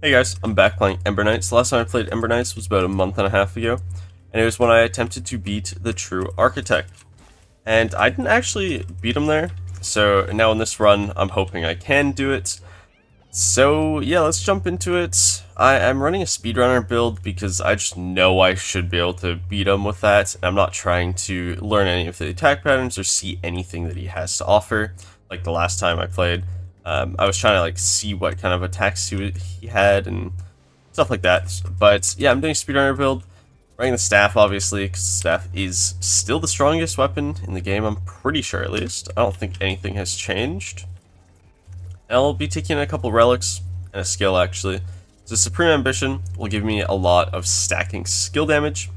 Hey guys, I'm back playing Ember Knights. The last time I played Ember Knights was about a month and a half ago, and it was when I attempted to beat the True Architect. And I didn't actually beat him there, so now in this run, I'm hoping I can do it. So yeah, let's jump into it. I'm running a speedrunner build because I just know I should be able to beat him with that. I'm not trying to learn any of the attack patterns or see anything that he has to offer, like the last time I played. I was trying to like see what kind of attacks he had and stuff like that. But yeah, I'm doing a speedrunner build, running the staff obviously, because the staff is still the strongest weapon in the game, I'm pretty sure at least. I don't think anything has changed. And I'll be taking a couple relics and a skill actually. So Supreme Ambition will give me a lot of stacking skill damage.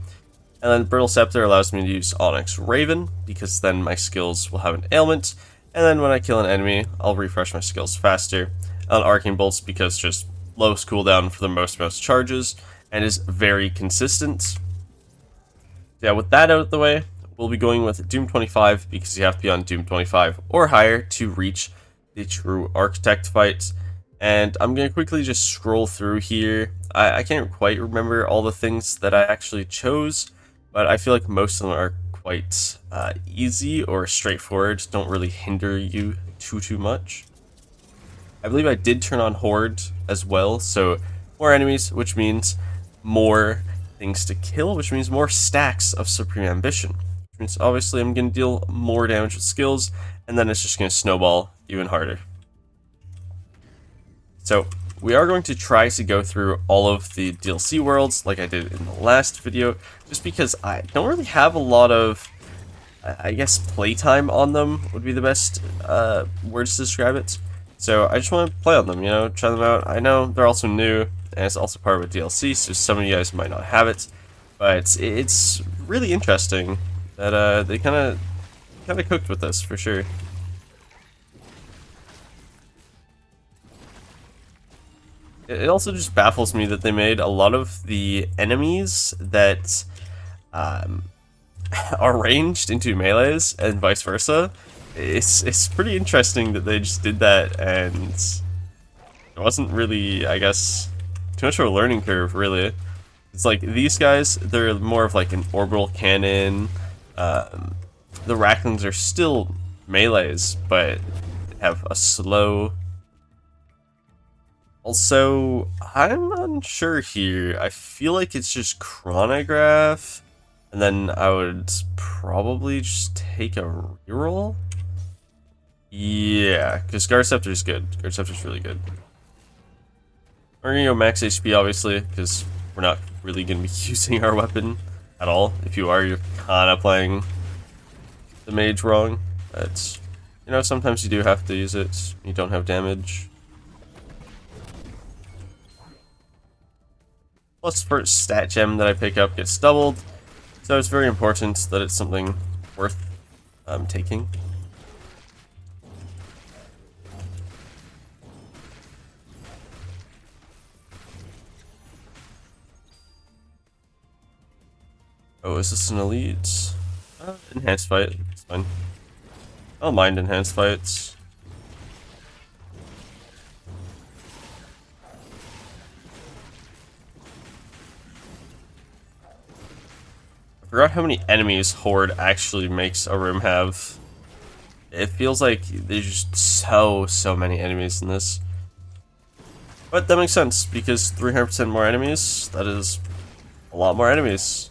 And then Brittle Scepter allows me to use Onyx Raven, because then my skills will have an ailment. And then when I kill an enemy, I'll refresh my skills faster. On Arcane Bolts, because just lowest cooldown for the most charges, and is very consistent. Yeah, with that out of the way, we'll be going with Doom 25, because you have to be on Doom 25 or higher to reach the True Architect fight. And I'm going to quickly just scroll through here. I can't quite remember all the things that I actually chose, but I feel like most of them are quite easy or straightforward, don't really hinder you too much. I believe I did turn on Horde as well, so more enemies, which means more things to kill, which means more stacks of Supreme Ambition. Which means obviously I'm going to deal more damage with skills, and then it's just going to snowball even harder. So we are going to try to go through all of the DLC worlds like I did in the last video, just because I don't really have a lot of, I guess, playtime on them would be the best words to describe it. So I just want to play on them, you know, try them out. I know they're also new, and it's also part of a DLC, so some of you guys might not have it, but it's really interesting that they kind of cooked with this for sure. It also just baffles me that they made a lot of the enemies that are ranged into melees and vice versa. It's pretty interesting that they just did that, and it wasn't really, I guess, too much of a learning curve, really. It's like these guys, they're more of like an orbital cannon. The Racklings are still melees, but have a slow. Also, I'm unsure here. I feel like it's just chronograph, and then I would probably just take a reroll. Yeah, because Guard Scepter is good. Guard Scepter is really good. We're gonna go max HP, obviously, because we're not really gonna be using our weapon at all. If you are, you're kind of playing the mage wrong. But you know, sometimes you do have to use it. You don't have damage. Plus, first stat gem that I pick up gets doubled, so it's very important that it's something worth taking. Oh, is this an elite? Enhanced fight, it's fine. I don't mind enhanced fights. I forgot how many enemies Horde actually makes a room have. It feels like there's just so many enemies in this. But that makes sense, because 300% more enemies, that is a lot more enemies.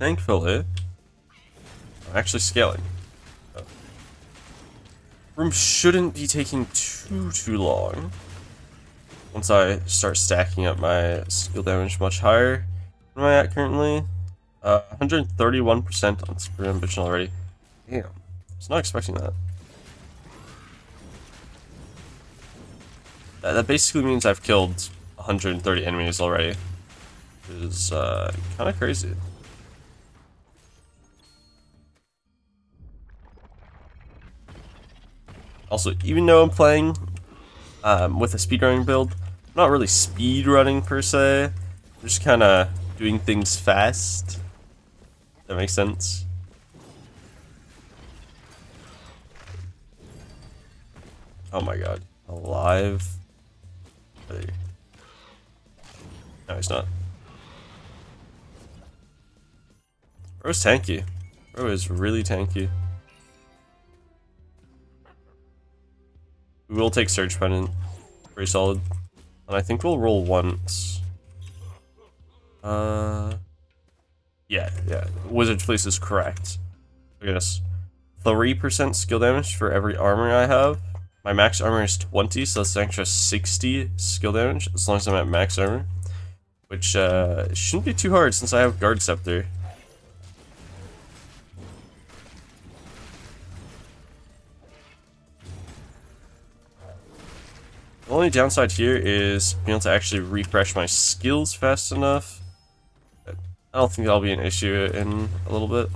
Thankfully, I'm actually scaling. Room shouldn't be taking too long. Once I start stacking up my skill damage much higher. What am I at currently? 131% on Supreme Ambition already. Damn. I was not expecting that. That basically means I've killed 130 enemies already. Which is kind of crazy. Also, even though I'm playing with a speedrunning build, I'm not really speedrunning per se. I'm just kind of doing things fast. That makes sense. Oh my god. Alive? No, he's not. Bro's tanky. Bro is really tanky. We will take Surge Pendant. Pretty solid. And I think we'll roll once. Yeah. Wizard's Fleece is correct. Look at this. 3% skill damage for every armor I have. My max armor is 20, so that's an extra 60 skill damage, as long as I'm at max armor. Which, shouldn't be too hard since I have Guard Scepter. The only downside here is being able to actually refresh my skills fast enough. But I don't think that'll be an issue in a little bit.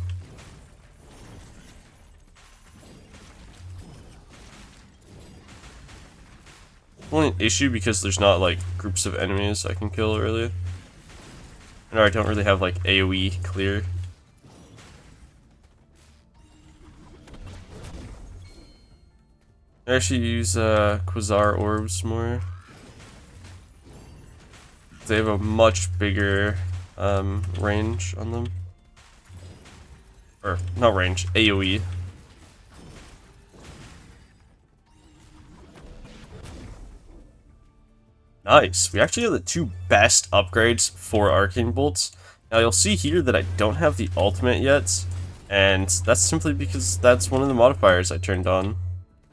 Only an issue because there's not like groups of enemies I can kill early. And I don't really have like AoE clear. I actually use Quasar orbs more. They have a much bigger range on them. Or not range, AoE. Nice. We actually have the two best upgrades for Arcane Bolts. Now you'll see here that I don't have the ultimate yet, and that's simply because that's one of the modifiers I turned on.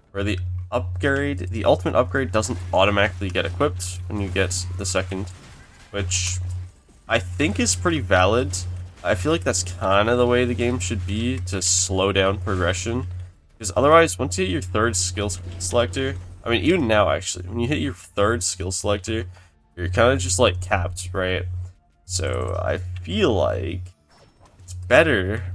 Where the ultimate upgrade doesn't automatically get equipped when you get the second, which I think is pretty valid. I feel like that's kind of the way the game should be to slow down progression, because otherwise once you hit your third skill selector, I mean, even now, actually, when you hit your third skill selector, you're kind of just, like, capped, right? So, I feel like it's better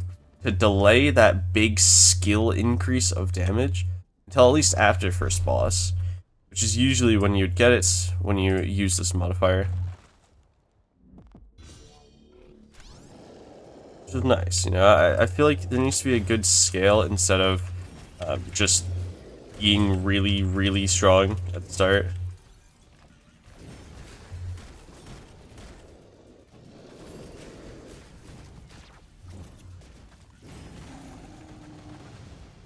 to delay that big skill increase of damage until at least after first boss, which is usually when you'd get it when you use this modifier. Which is nice, you know? I feel like there needs to be a good scale instead of just being really, really strong at the start.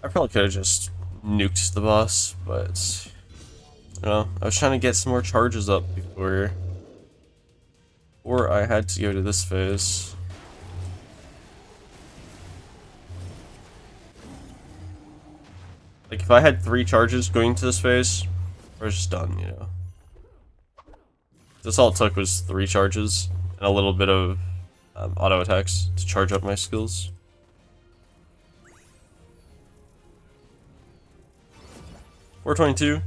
I probably could have just nuked the boss, but you know, I was trying to get some more charges up before I had to go to this phase. Like, if I had 3 charges going to this phase, I was just done, you know. This all it took was 3 charges and a little bit of auto attacks to charge up my skills. $422?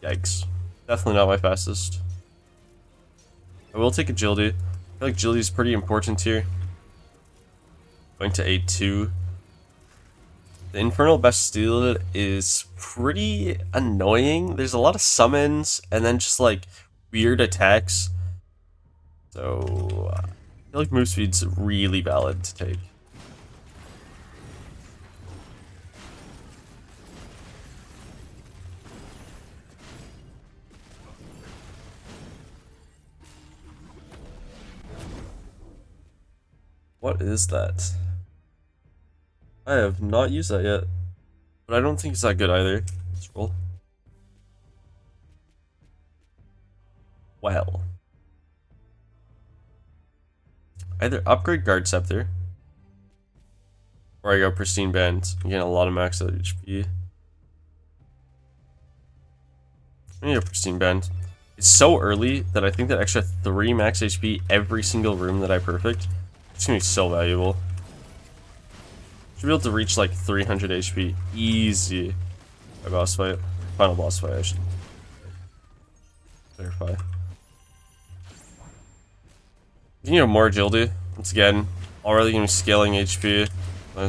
Yikes. Definitely not my fastest. I will take agility. I feel like agility is pretty important here. Going to A2. The Infernal Bastille is pretty annoying. There's a lot of summons and then just like weird attacks. So I feel like move speed's really valid to take. What is that? I have not used that yet, but I don't think it's that good either. Let's roll. Well. Either upgrade Guard Scepter, or I go Pristine Band. I'm getting a lot of max out HP. I need a Pristine Band. It's so early that I think that extra 3 max HP every single room that I perfect, it's gonna be so valuable. Should be able to reach like 300 HP easy by boss fight. Final boss fight, I should clarify. You need more agility. Once again, already gonna be scaling HP.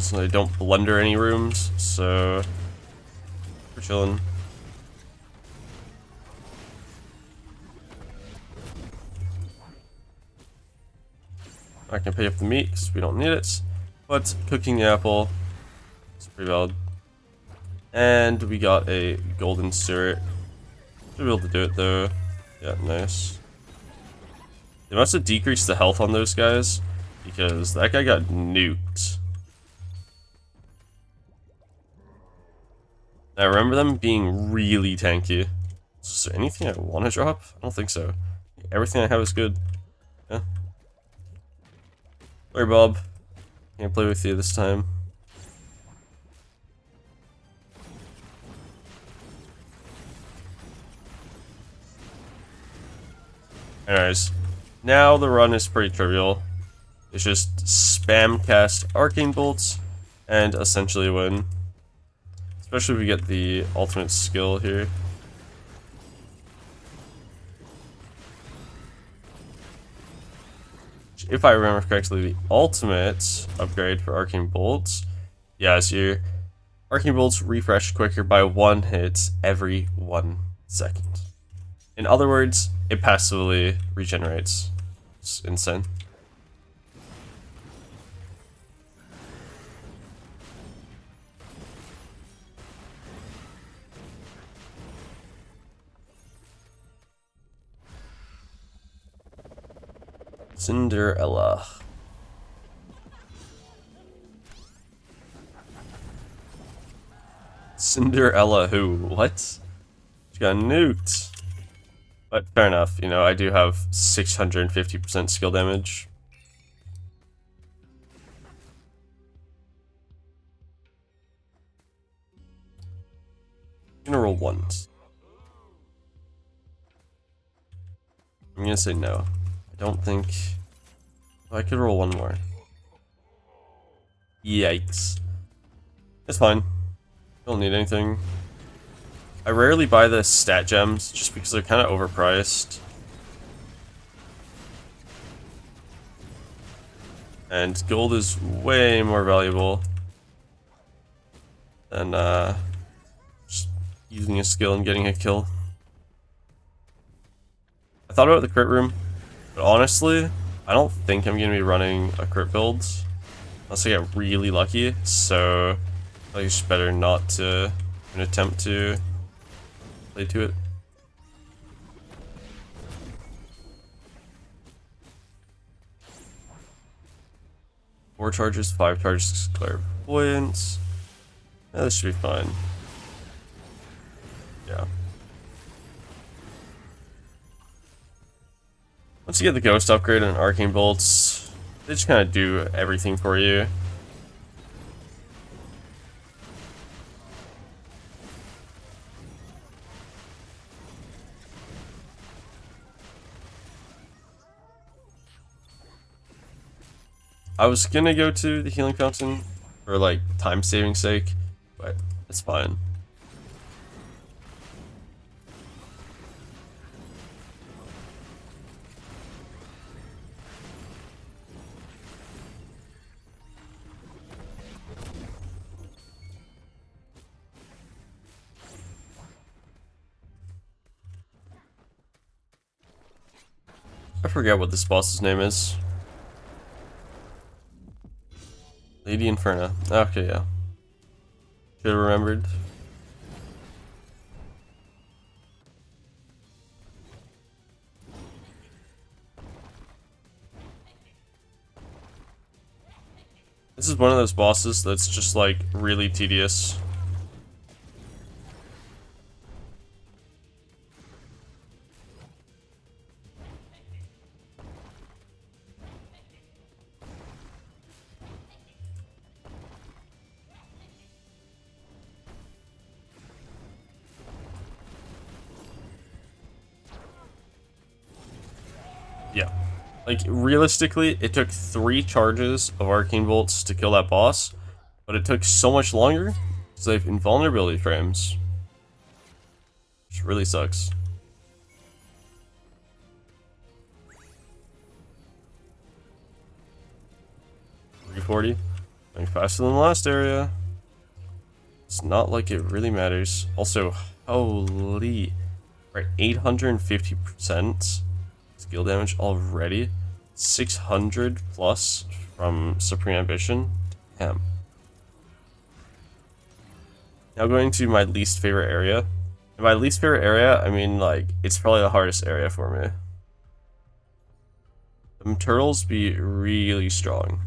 So I don't blunder any rooms, so we're chilling. I can pay up the meat because we don't need it. But cooking the apple is pretty valid. And we got a golden syrup Should be able to do it though. Yeah, nice. They must have decreased the health on those guys because that guy got nuked. I remember them being really tanky. Is there anything I want to drop? I don't think so. Everything I have is good. Yeah. Sorry, Bob. Can't play with you this time. Anyways, now the run is pretty trivial. It's just spam cast arcane bolts and essentially win. Especially if we get the ultimate skill here. If I remember correctly, the ultimate upgrade for arcane bolts, yeah, is your arcane bolts refresh quicker by 1 hit every 1 second. In other words, it passively regenerates. It's insane. Cinderella. Cinderella who? What? She got nuked. But fair enough, you know, I do have 650% skill damage. I'm gonna roll ones. I'm gonna say no. I don't think... Oh, I could roll one more. Yikes. It's fine. Don't need anything. I rarely buy the stat gems just because they're kind of overpriced. And gold is way more valuable than just using a skill and getting a kill. I thought about the crit room, but honestly, I don't think I'm going to be running a crit build unless I get really lucky, so I think it's just better not to even attempt to play to it. Four charges, 5 charges, clairvoyance. Yeah, this should be fine. Yeah. Once you get the ghost upgrade and arcane bolts, they just kind of do everything for you. I was gonna go to the healing fountain for like time saving sake, but it's fine. I forget what this boss's name is. Lady Inferna. Okay, yeah. Should have remembered. This is one of those bosses that's just like really tedious. Yeah. Like, realistically, it took 3 charges of arcane bolts to kill that boss, but it took so much longer because they have invulnerability frames. Which really sucks. $340. Going faster than the last area. It's not like it really matters. Also, holy... We're at 850% skill damage already. 600 plus from Supreme Ambition. Damn. Now going to my least favorite area. In my least favorite area, I mean, like, it's probably the hardest area for me. Them turtles be really strong.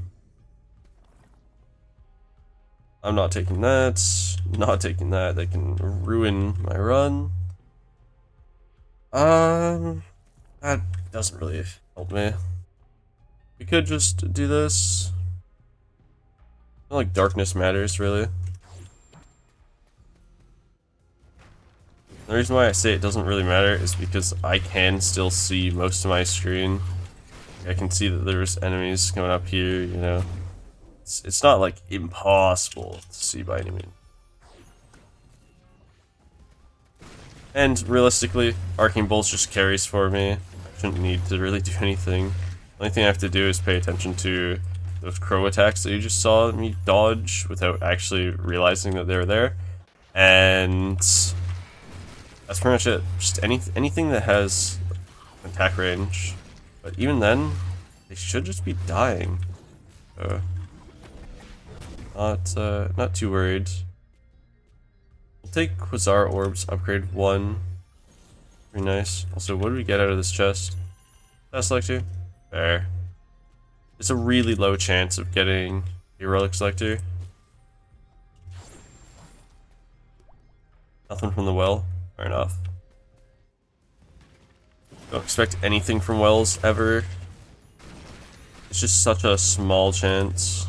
I'm not taking that. Not taking that. They can ruin my run. That doesn't really help me. We could just do this. I feel like darkness matters, really. The reason why I say it doesn't really matter is because I can still see most of my screen. I can see that there's enemies coming up here, you know. It's not like impossible to see by any means. And realistically, Arcane Bolts just carries for me. I shouldn't need to really do anything. The only thing I have to do is pay attention to those crow attacks that you just saw me dodge without actually realizing that they were there. And that's pretty much it. Just anything that has attack range. But even then, they should just be dying. Not too worried. We'll take Quasar Orbs, upgrade 1. Very nice. Also, what do we get out of this chest? That's Selector? There. It's a really low chance of getting a Relic Selector. Nothing from the well? Fair enough. Don't expect anything from wells ever. It's just such a small chance.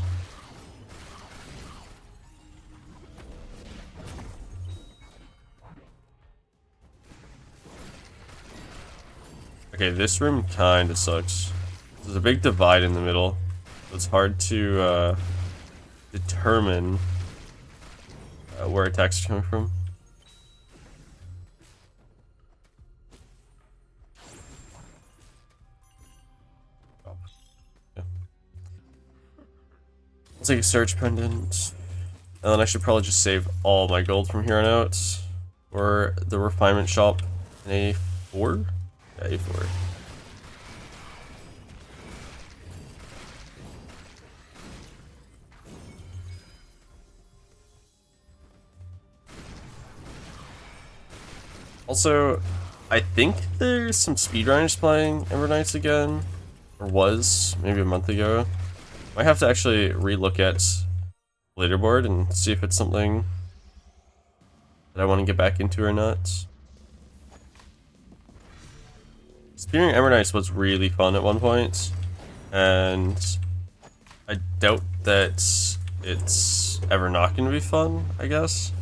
Okay, this room kinda sucks. There's a big divide in the middle. So it's hard to determine where attacks are coming from. I'll take a Search Pendant. And then I should probably just save all my gold from here on out. Or the Refinement Shop in A4? Yeah, A4. Also, I think there's some speedrunners playing Ember Knights again. Or was, maybe a month ago. Might have to actually relook at leaderboard and see if it's something that I want to get back into or not. Spearing Ember Knights was really fun at one point, and I doubt that it's ever not going to be fun, I guess.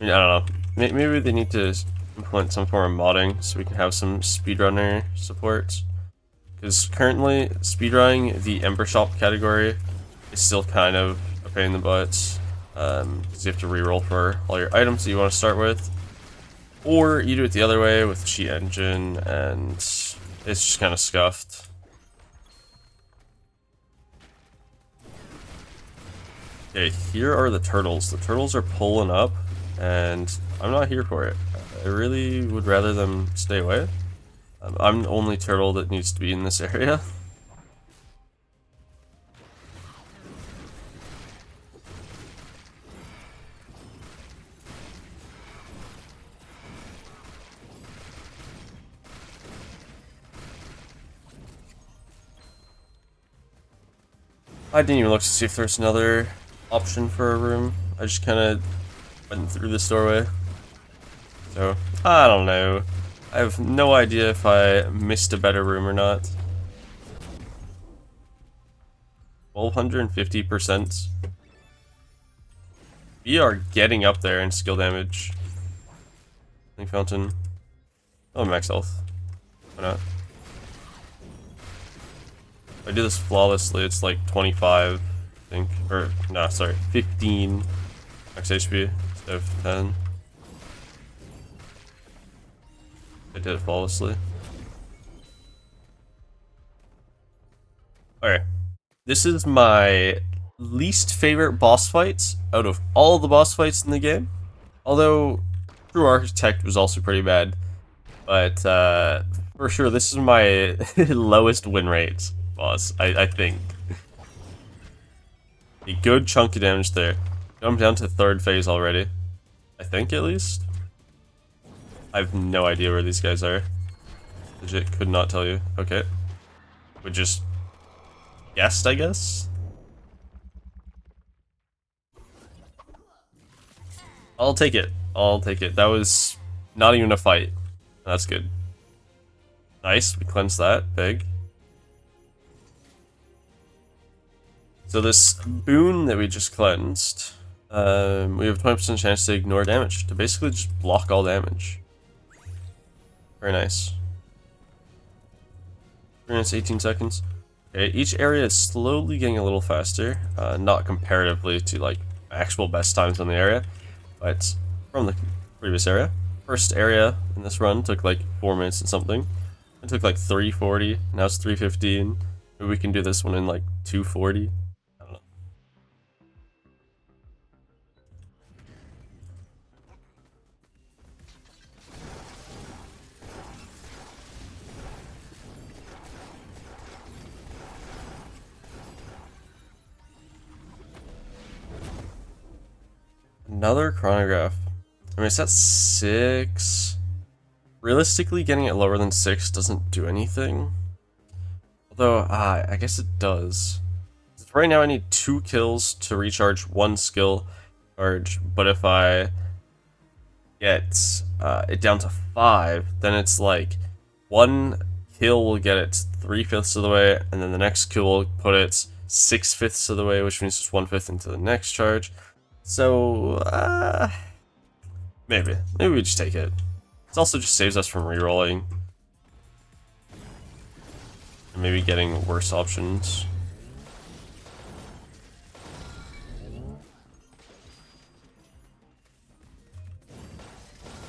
I mean, I don't know. Maybe they need to implement some form of modding so we can have some speedrunner support. Because currently, speedrunning the Ember Shop category is still kind of a pain in the butt. Because you have to reroll for all your items that you want to start with. Or you do it the other way with the cheat engine, and it's just kind of scuffed. Okay, here are the turtles. The turtles are pulling up, and I'm not here for it. I really would rather them stay away. I'm the only turtle that needs to be in this area. I didn't even look to see if there's another option for a room. I just kind of went through this doorway. So, I don't know. I have no idea if I missed a better room or not. 1250%. We are getting up there in skill damage. Link Fountain. Oh, max health. Why not? If I do this flawlessly, it's like 25, I think. Or, no, sorry, 15 max HP instead of 10. I did it flawlessly. Okay. This is my least favorite boss fights out of all the boss fights in the game. Although, True Architect was also pretty bad. But, for sure, this is my lowest win rate boss, I think. A good chunk of damage there. I'm down to third phase already. I think, at least. I have no idea where these guys are. Legit could not tell you. Okay. We just guessed, I guess? I'll take it. I'll take it. That was not even a fight. That's good. Nice, we cleansed that. Big. So this boon that we just cleansed, we have a 20% chance to ignore damage. To basically just block all damage. Very nice. 3 minutes, 18 seconds. Okay, each area is slowly getting a little faster. Not comparatively to like actual best times on the area, but from the previous area. First area in this run took like 4 minutes and something. It took like 3:40. Now it's 3:15. Maybe we can do this one in like 2:40. I don't know. Another chronograph. I mean, it's at 6. Realistically, getting it lower than 6 doesn't do anything. Although, I guess it does. Right now I need 2 kills to recharge 1 skill charge, but if I get it down to 5, then it's like 1 kill will get it 3/5 of the way, and then the next kill will put it 6/5 of the way, which means just 1/5 into the next charge. So, maybe we just take it. It also just saves us from rerolling. And maybe getting worse options.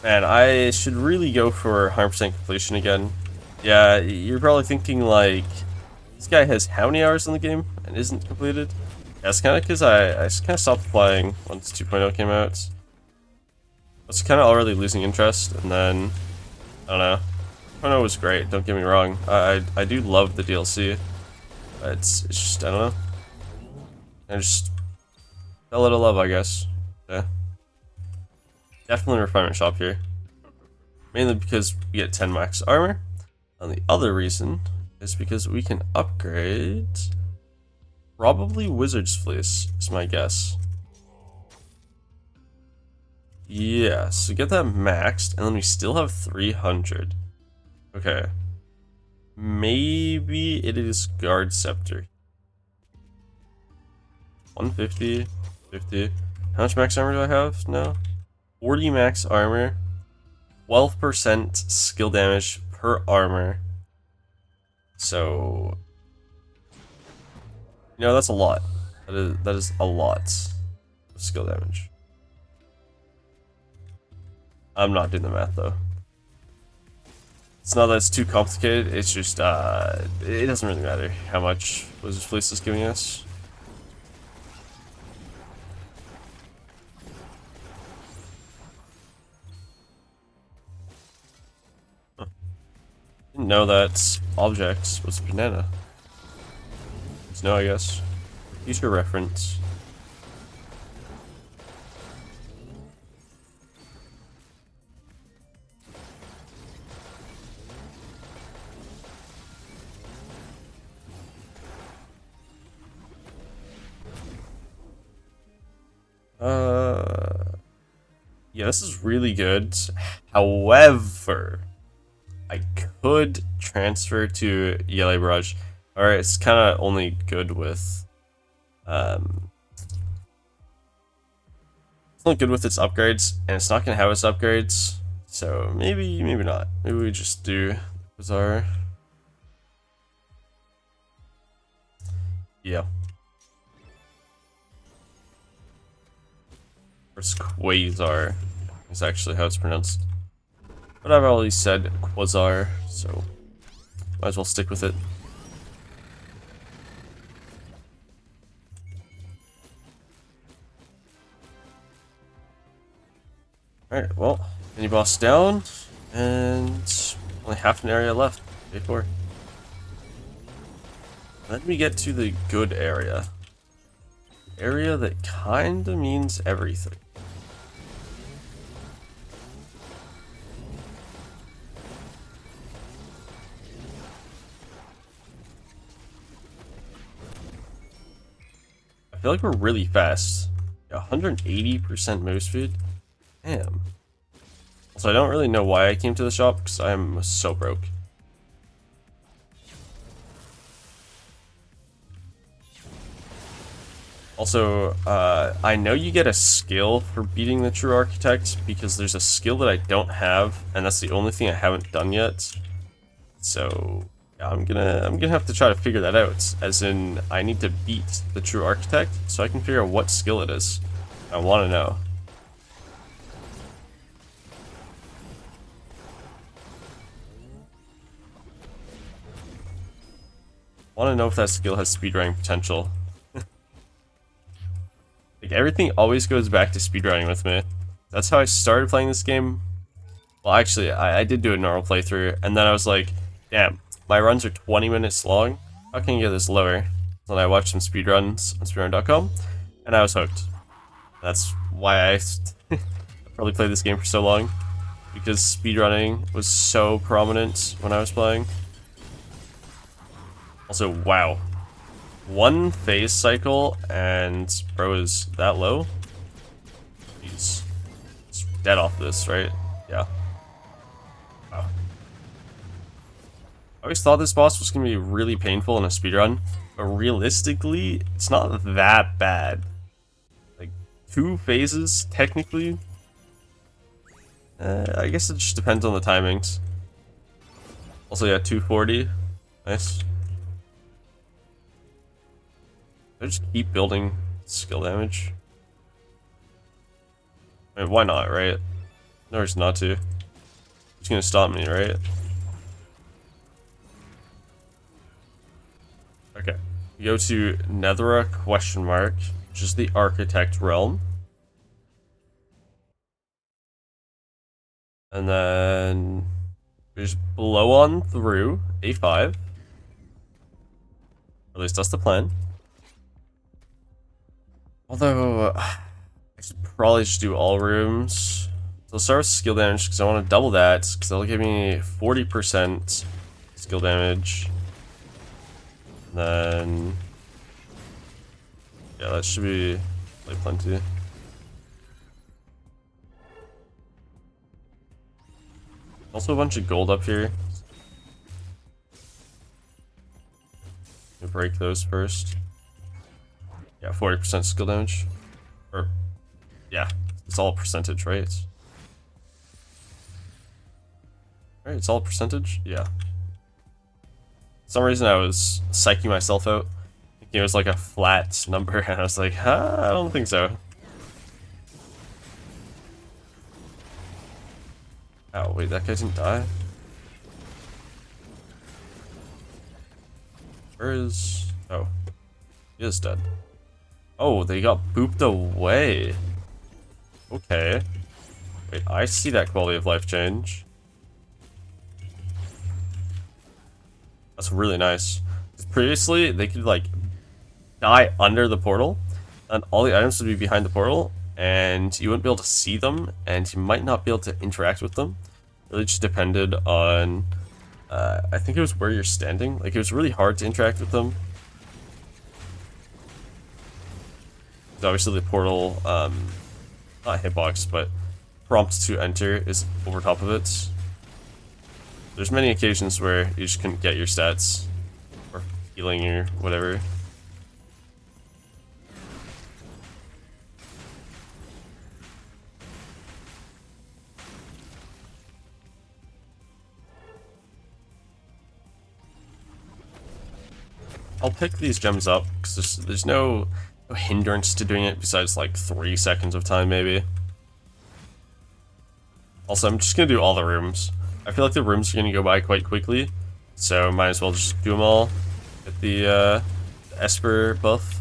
Man, I should really go for 100% completion again. Yeah, you're probably thinking like, this guy has how many hours in the game and isn't completed? Yeah, it's kind of because I kind of stopped playing once 2.0 came out. I was kind of already losing interest, and then, I don't know. 2.0 was great, don't get me wrong. I do love the DLC. But it's just, I don't know. I just fell out of love, I guess. Yeah. Definitely refinement shop here. Mainly because we get 10 max armor. And the other reason is because we can upgrade probably Wizard's Fleece, is my guess. Yeah, so get that maxed, and then we still have 300. Okay. Maybe it is Guard Scepter. 150, 50. How much max armor do I have now? 40 max armor, 12% skill damage per armor. So, you know, that's a lot. That is a lot of skill damage. I'm not doing the math though. It's not that it's too complicated, it's just, it doesn't really matter how much Wizard's Fleece is giving us. Didn't know that objects was banana. No, I guess. Future reference. Yeah, this is really good. However, I could transfer to Yellow Barrage. Alright, it's kind of only good with, it's not good with its upgrades, and it's not going to have its upgrades, so maybe not. Maybe we just do Quasar. Yeah. Or it's Quasar, is actually how it's pronounced. But I've already said Quasar, so might as well stick with it. Alright, well, mini boss down, and only half an area left. Day 4. Let me get to the good area. Area that kinda means everything. feel like we're really fast. 180% move speed? Damn. So I don't really know why I came to the shop, because I'm so broke. Also, I know you get a skill for beating the True Architect, because there's a skill that I don't have, and that's the only thing I haven't done yet. So, yeah, I'm gonna have to try to figure that out, as in, I need to beat the True Architect, so I can figure out what skill it is. I want to know. I want to know if that skill has speedrunning potential. Like, everything always goes back to speedrunning with me. That's how I started playing this game. Well, actually, I did do a normal playthrough, and then I was like, damn, my runs are 20 minutes long. How can you get this lower? Then I watched some speedruns on speedrun.com, and I was hooked. That's why I probably played this game for so long, because speedrunning was so prominent when I was playing. Also, wow. One phase cycle, and bro is that low? He's dead off this, right? Yeah. Wow. I always thought this boss was going to be really painful in a speedrun, but realistically, it's not that bad. Like, 2 phases, technically. I guess it just depends on the timings. Also, yeah, 240. Nice. I just keep building skill damage. I mean, why not, right? No reason not to. It's gonna stop me, right? Okay. We go to Netherra question mark, which is the Architect realm. And then we just blow on through A5. At least that's the plan. Although, I should probably just do all rooms. So I'll start with skill damage because I want to double that because that'll give me 40% skill damage. And then, yeah, that should be like plenty. Also a bunch of gold up here. Break those first. Yeah, 40% skill damage. Or, yeah, it's all percentage, right? Right, it's all percentage? Yeah. For some reason I was psyching myself out. Thinking it was like a flat number, and I was like, huh, I don't think so. Oh, wait, that guy didn't die? Where is... Oh. He is dead. Oh, they got booped away. Okay. Wait, I see that quality of life change. That's really nice. Previously, they could, like, die under the portal, and all the items would be behind the portal, and you wouldn't be able to see them, and you might not be able to interact with them. It really just depended on... I think it was where you're standing. Like, it was really hard to interact with them. Obviously, the portal, not hitbox, but prompt to enter is over top of it. There's many occasions where you just couldn't get your stats, or healing or whatever. I'll pick these gems up, because there's no hindrance to doing it besides like 3 seconds of time, maybe. Also, I'm just gonna do all the rooms. I feel like the rooms are gonna go by quite quickly, so might as well just do them all. Get the Esper buff.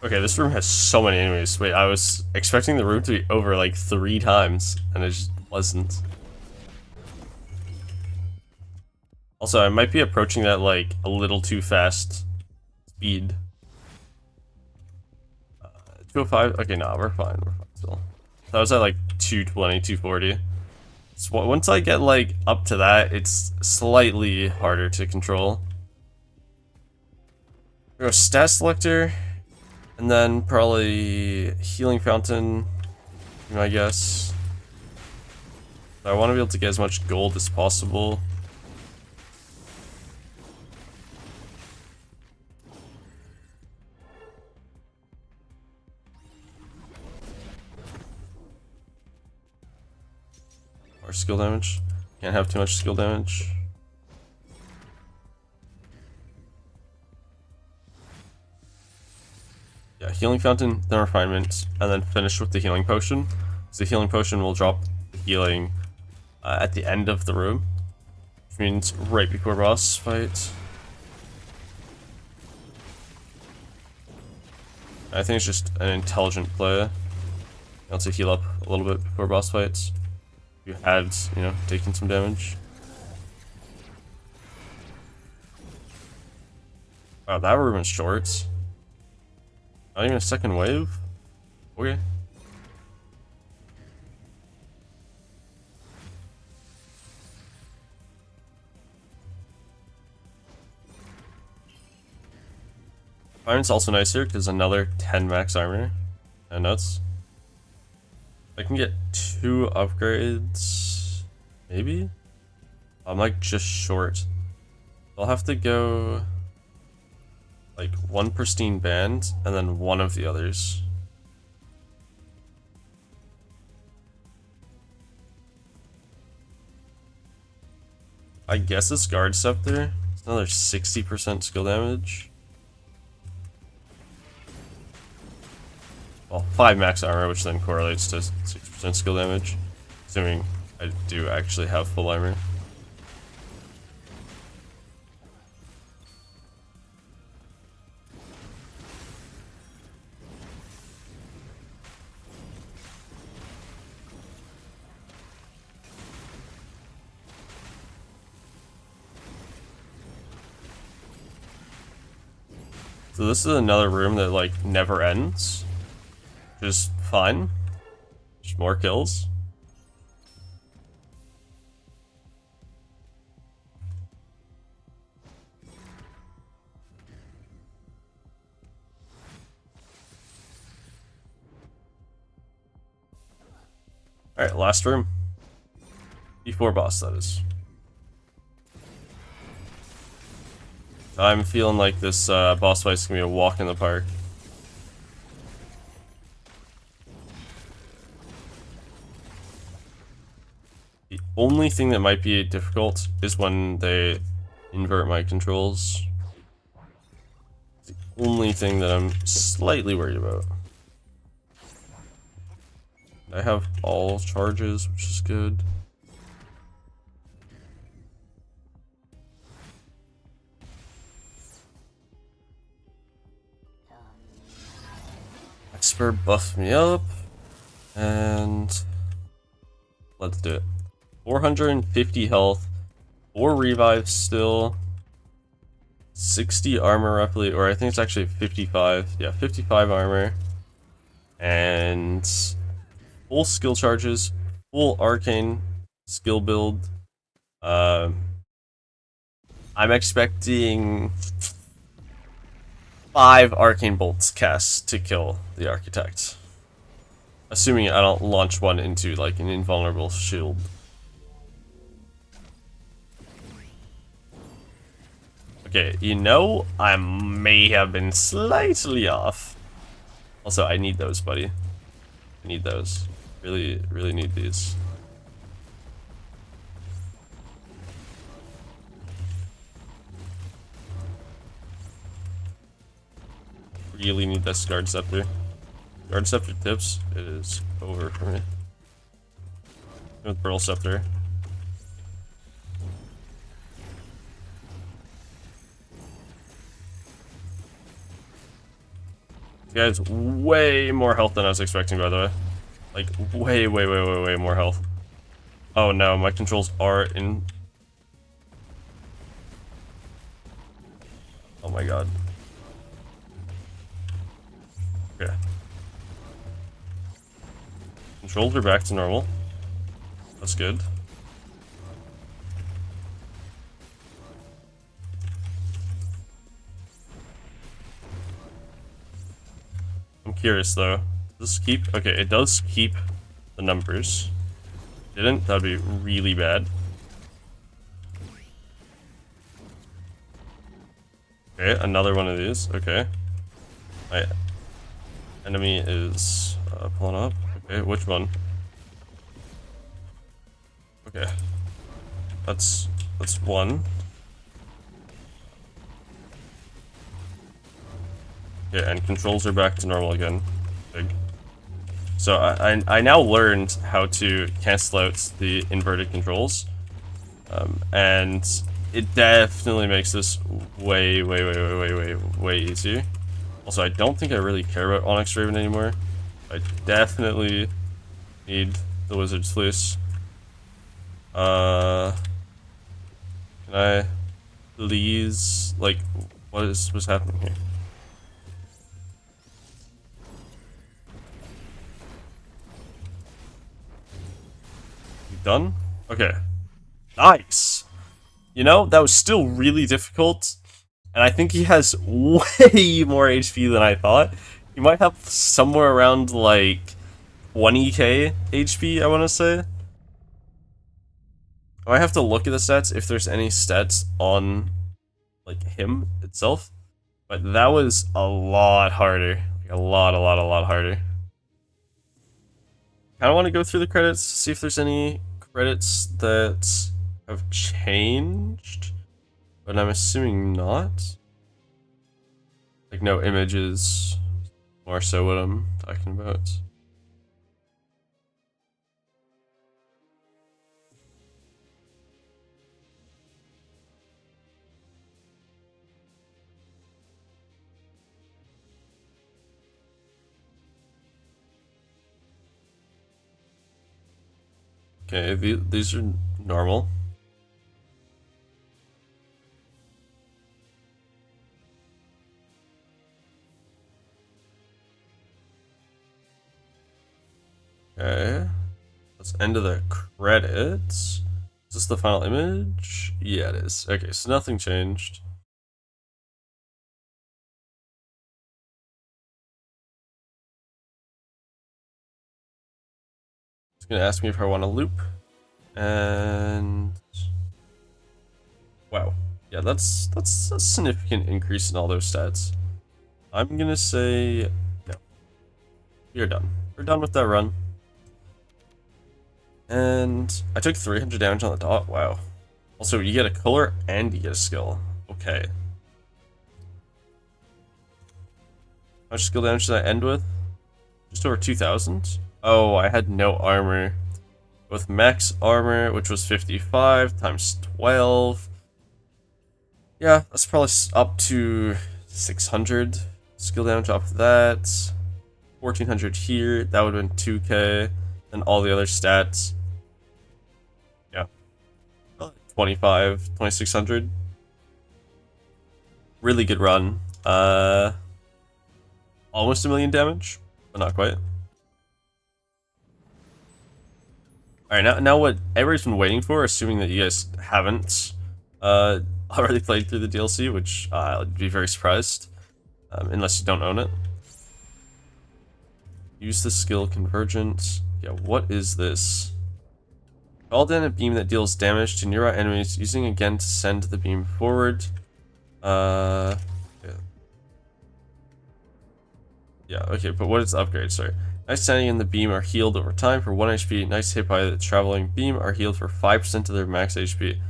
Okay, this room has so many enemies. Wait, I was expecting the room to be over like 3 times, and it just wasn't. Also, I might be approaching that like a little too fast speed. 205? Okay, nah, we're fine still. That was at like 220, 240. So once I get like up to that, it's slightly harder to control. We go stat selector, and then probably healing fountain, I guess. I want to be able to get as much gold as possible. Or skill damage. Can't have too much skill damage. Yeah, healing fountain, then refinement, and then finish with the healing potion. So the healing potion will drop the healing at the end of the room, which means right before boss fight. I think it's just an intelligent play. To heal up a little bit before boss fights. You had, taken some damage. Wow, that room is short. Not even a second wave? Okay. Iron's also nice here because another 10 max armor. And nuts. I can get 2 upgrades. Maybe? I'm like just short. I'll have to go like 1 pristine band and then 1 of the others. I guess it's guard scepter. It's another 60% skill damage. Well, 5 max armor, which then correlates to 6% skill damage. Assuming I do actually have full armor. So this is another room that like never ends. Which is fine. Just more kills. Alright, last room. Before boss, that is. I'm feeling like this boss fight is going to be a walk in the park. The only thing that might be difficult is when they invert my controls. The only thing that I'm slightly worried about. I have all charges, which is good. Esper buffed me up, and let's do it. 450 health, 4 revives still, 60 armor roughly, or I think it's actually 55. Yeah, 55 armor, and full skill charges, full arcane skill build. I'm expecting 5 arcane bolts cast to kill the architect. Assuming I don't launch one into like an invulnerable shield. Okay, I may have been slightly off. Also, I need those, buddy. I need those. Really, really need these. Really need this guard scepter. Guard scepter tips, it is over for me. With pearl scepter. He has way more health than I was expecting, by the way. Like, way more health. Oh no, my controls are in... Oh my god. Okay. Controls are back to normal. That's good. I'm curious though. Does this keep? Okay, it does keep the numbers. Didn't? That'd be really bad. Okay, another one of these. Okay. My enemy is pulling up. Okay, which one? Okay. That's one. Okay, and controls are back to normal again. Big. So I now learned how to cancel out the inverted controls. And it definitely makes this way easier. Also, I don't think I really care about Onyx Raven anymore. I definitely need the Wizard's Fleece. Can I please, like, what's happening here? You done? Okay. Nice! You know, that was still really difficult, and I think he has way more HP than I thought. He might have somewhere around, like, 20k HP, I want to say. I might have to look at the stats if there's any stats on, like, him itself. But that was a lot harder. Like, a lot harder. I want to go through the credits, see if there's any credits that have changed. But I'm assuming not. Like, no images, more so what I'm talking about. Okay, these are normal. Okay, let's end of the credits. Is this the final image? Yeah, it is. Okay, so nothing changed. It's gonna ask me if I want to loop, and wow, yeah, that's a significant increase in all those stats. I'm gonna say no. You're done. We're done with that run. And I took 300 damage on the dot. Wow. Also, you get a color and you get a skill. Okay. How much skill damage did I end with? Just over 2,000. Oh, I had no armor. With max armor, which was 55 times 12. Yeah, that's probably up to 600 skill damage off of that. 1,400 here. That would have been 2k. And all the other stats. Yeah. 2,600. Really good run. Almost 1,000,000 damage, but not quite. Alright, now what everybody's been waiting for, assuming that you guys haven't already played through the DLC, which I'd be very surprised, unless you don't own it. Use the skill Convergent. Yeah, what is this? Call down a beam that deals damage to nearby enemies, using again to send the beam forward. Yeah. Yeah, okay, but what is the upgrade? Sorry. Nice standing in the beam are healed over time for 1 HP. Nice hit by the traveling beam are healed for 5% of their max HP.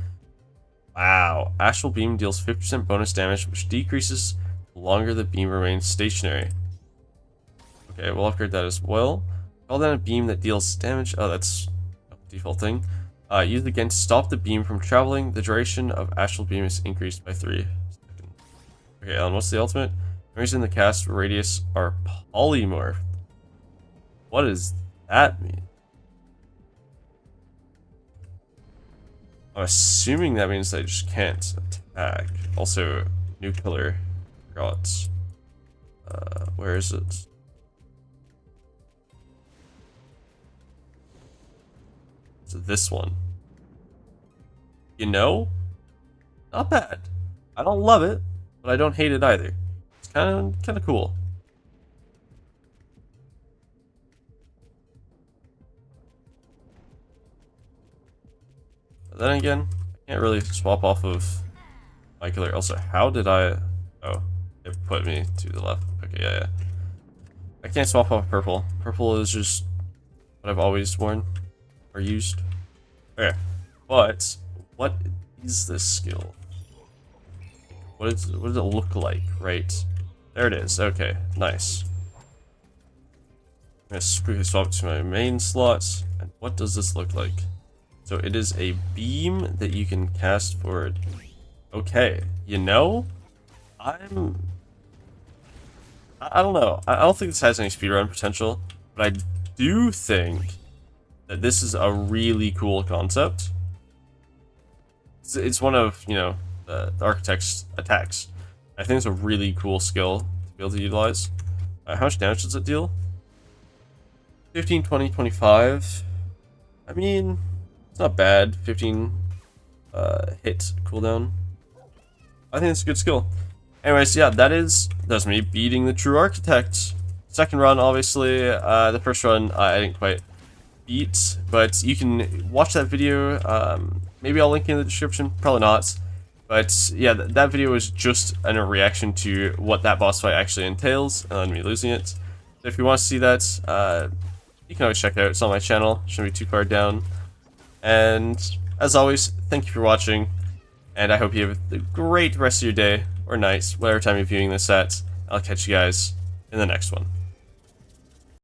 Wow. Astral beam deals 50% bonus damage, which decreases the longer the beam remains stationary. Okay, we'll upgrade that as well. Call down a beam that deals damage. Oh, that's a default thing. Use again to stop the beam from traveling. The duration of astral beam is increased by 3 seconds. Okay, Alan, what's the ultimate? Enemies in the cast radius are polymorphed. What does that mean? I'm assuming that means they just can't attack. Also, new killer. Forgot. Where is it? So this one. You know? Not bad. I don't love it, but I don't hate it either. It's kind of cool. But then again, I can't really swap off of my killer. Also, how did I... Oh, it put me to the left. Okay, yeah. I can't swap off purple. Purple is just what I've always worn or used. Okay, but what is this skill? What does it look like? Right, there it is. Okay, nice. I'm gonna quickly swap to my main slots. And what does this look like? So it is a beam that you can cast forward. Okay, you know, I don't know. I don't think this has any speedrun potential, but I do think that this is a really cool concept. It's one of, you know, the architect's attacks. I think it's a really cool skill to be able to utilize. How much damage does it deal? 15, 20, 25. I mean, it's not bad. 15 hit cooldown. I think it's a good skill. Anyways, yeah, that's me beating the true architect. Second run, obviously. The first run I didn't quite beat, but you can watch that video. Maybe I'll link in the description. Probably not. But yeah, that video was just a reaction to what that boss fight actually entails and me losing it. So if you want to see that, you can always check it out. It's on my channel. Shouldn't be too far down. And as always, thank you for watching. And I hope you have a great rest of your day or night, whatever time you're viewing this at. I'll catch you guys in the next one.